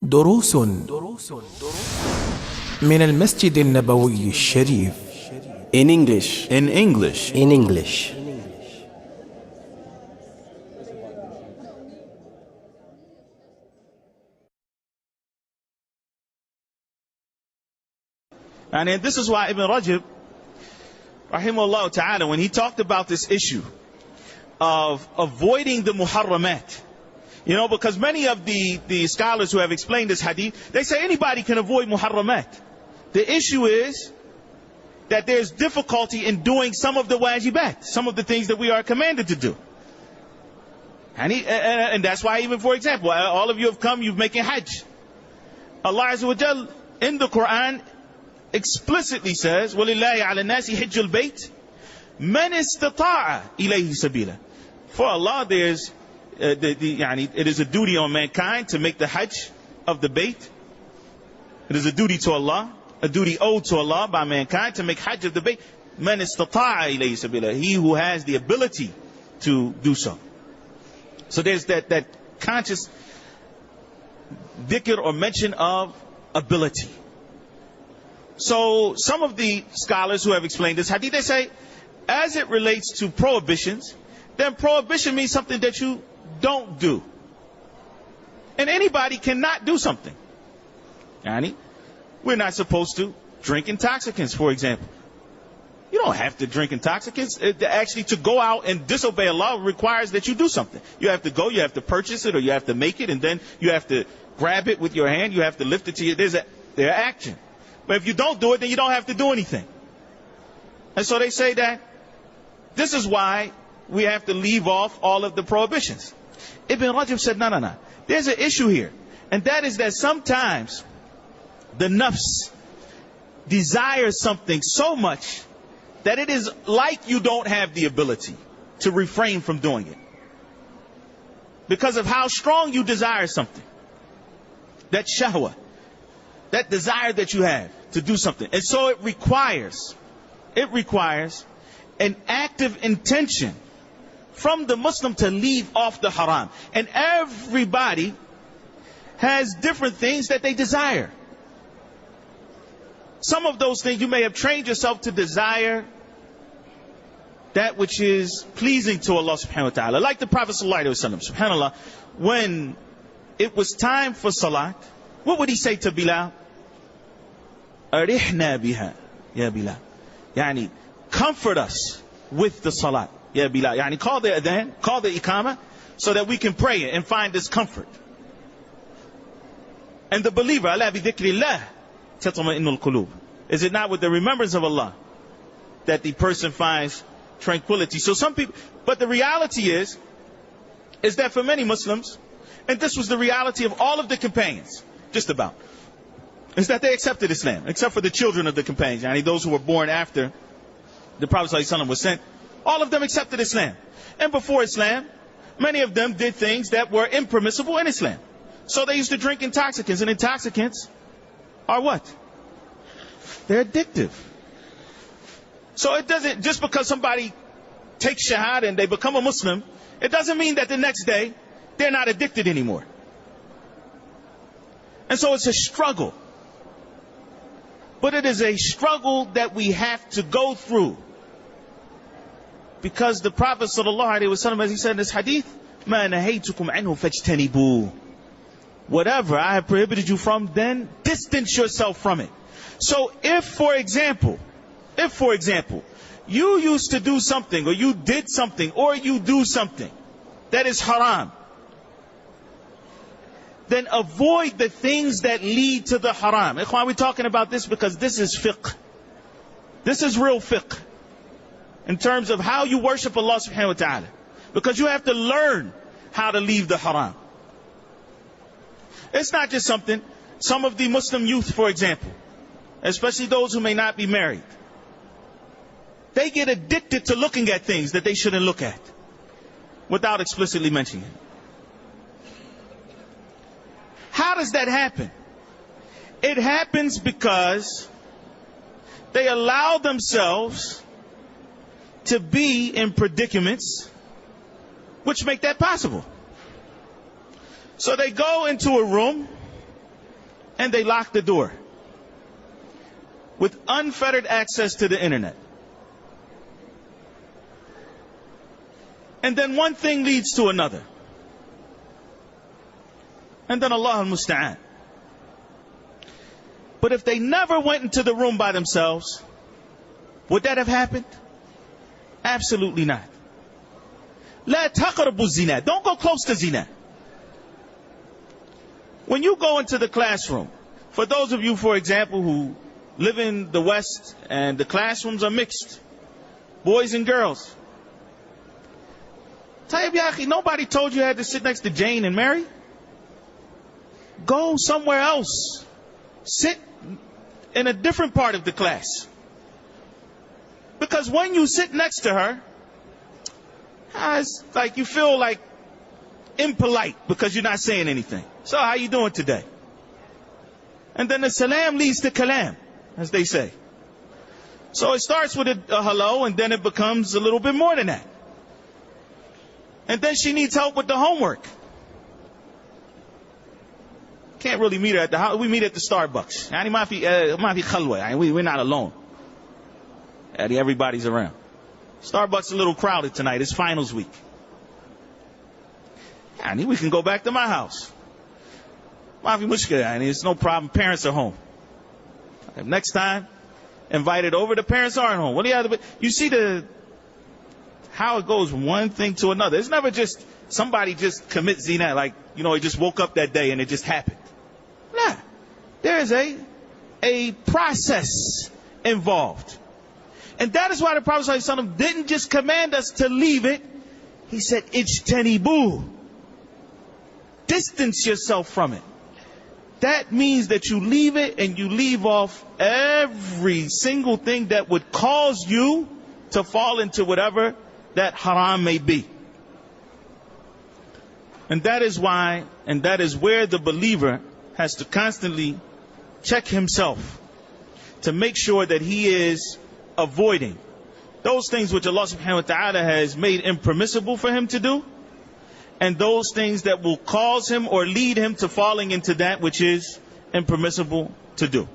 دروس من المسجد النبوي الشريف. In English. In English. In English. And this is why Ibn Rajab, rahimahullah ta'ala, when he talked about this issue of avoiding the muharramat, because many of the scholars who have explained this hadith, they say anybody can avoid muharramat. The issue is that there's difficulty in doing some of the wajibat, some of the things that we are commanded to do. And that's why, even for example, all of you have come, you're making hajj. Allah Azza wa Jal in the Quran explicitly says, وَلِلَّهِ عَلَى النَّاسِ حِجُّ الْبَيْتِ مَنِ اسْتَطَاعَ إِلَيْهِ سَبِيلًا. For Allah, there's it is a duty on mankind to make the hajj of the bayt. It is a duty to Allah, a duty owed to Allah by mankind to make hajj of the bayt. مَنِ اسْتَطَاعَ إِلَيْهِ سَبِيلًا. He who has the ability to do so. So there's that conscious dhikr or mention of ability. So some of the scholars who have explained this hadith, they say, as it relates to prohibitions, then prohibition means something that you don't do. And anybody cannot do something. We're not supposed to drink intoxicants, for example. You don't have to drink intoxicants. Actually, to go out and disobey Allah requires that you do something. You have to go, you have to purchase it, or you have to make it, and then you have to grab it with your hand, you have to lift it to you. There's action. But if you don't do it, then you don't have to do anything. And so they say that this is why we have to leave off all of the prohibitions. Ibn Rajab said, no. There's an issue here. And that is that sometimes the nafs desires something so much that it is like you don't have the ability to refrain from doing it. Because of how strong you desire something. That shahwa. That desire that you have to do something. And so it requires an active intention from the Muslim to leave off the haram. And everybody has different things that they desire. Some of those things you may have trained yourself to desire that which is pleasing to Allah subhanahu wa ta'ala. Like the Prophet sallallahu alaihi wasallam, subhanallah, when it was time for salat, what would he say to Bilal? Arihna biha, ya Bilal. Comfort us with the salat, ya Bilal. Call the adhan, call the iqamah, so that we can pray it and find this comfort. And the believer, ala bi dhikrillah tatma'innul qulub. Is it not with the remembrance of Allah that the person finds tranquility? So some people, but the reality is that for many Muslims, and this was the reality of all of the companions, just about, is that they accepted Islam, except for the children of the companions, those who were born after the Prophet ﷺ was sent. All of them accepted Islam. And before Islam, many of them did things that were impermissible in Islam. So they used to drink intoxicants, and intoxicants are what? They're addictive. So it doesn't, just because somebody takes shahada and they become a Muslim, it doesn't mean that the next day they're not addicted anymore. And so it's a struggle. But it is a struggle that we have to go through. Because the Prophet sallallahu alaihi wasallam, as he said in this hadith, مَا نَهَيْتُكُمْ عَنْهُ فَاجْتَنِبُوا. Whatever I have prohibited you from, then distance yourself from it. So if, for example, you used to do something, or you did something, or you do something that is haram, then avoid the things that lead to the haram. Ikhwan, we're talking about this because this is fiqh. This is real fiqh. In terms of how you worship Allah subhanahu wa ta'ala. Because you have to learn how to leave the haram. It's not just something, some of the Muslim youth, for example, especially those who may not be married, they get addicted to looking at things that they shouldn't look at without explicitly mentioning it. How does that happen? It happens because they allow themselves to be in predicaments which make that possible. So they go into a room and they lock the door with unfettered access to the internet. And then one thing leads to another. And then Allah al-Musta'an. But if they never went into the room by themselves, would that have happened? Absolutely not. La taqrabu zina. Don't go close to zina. When you go into the classroom, for those of you, for example, who live in the West and the classrooms are mixed, boys and girls. Tayyib Yaqi, nobody told you had to sit next to Jane and Mary. Go somewhere else. Sit in a different part of the class. Because when you sit next to her, it's like you feel like impolite because you're not saying anything. So how you doing today? And then the salam leads to kalam, as they say. So it starts with a hello, and then it becomes a little bit more than that. And then she needs help with the homework. Can't really meet her at the house. We meet at the Starbucks. We're not alone. Everybody's around. Starbucks a little crowded tonight. It's finals week. We can go back to my house. It's no problem. Parents are home. Next time, invited over. The parents aren't home. What do you have to? You see how it goes from one thing to another. It's never just somebody just commits zina, like, he just woke up that day and it just happened. Nah. There is a process involved. And that is why the Prophet ﷺ didn't just command us to leave it. He said, ijtanibu. Distance yourself from it. That means that you leave it and you leave off every single thing that would cause you to fall into whatever that haram may be. And that is why, and that is where the believer has to constantly check himself to make sure that he is avoiding those things which Allah subhanahu wa ta'ala has made impermissible for him to do, and those things that will cause him or lead him to falling into that which is impermissible to do.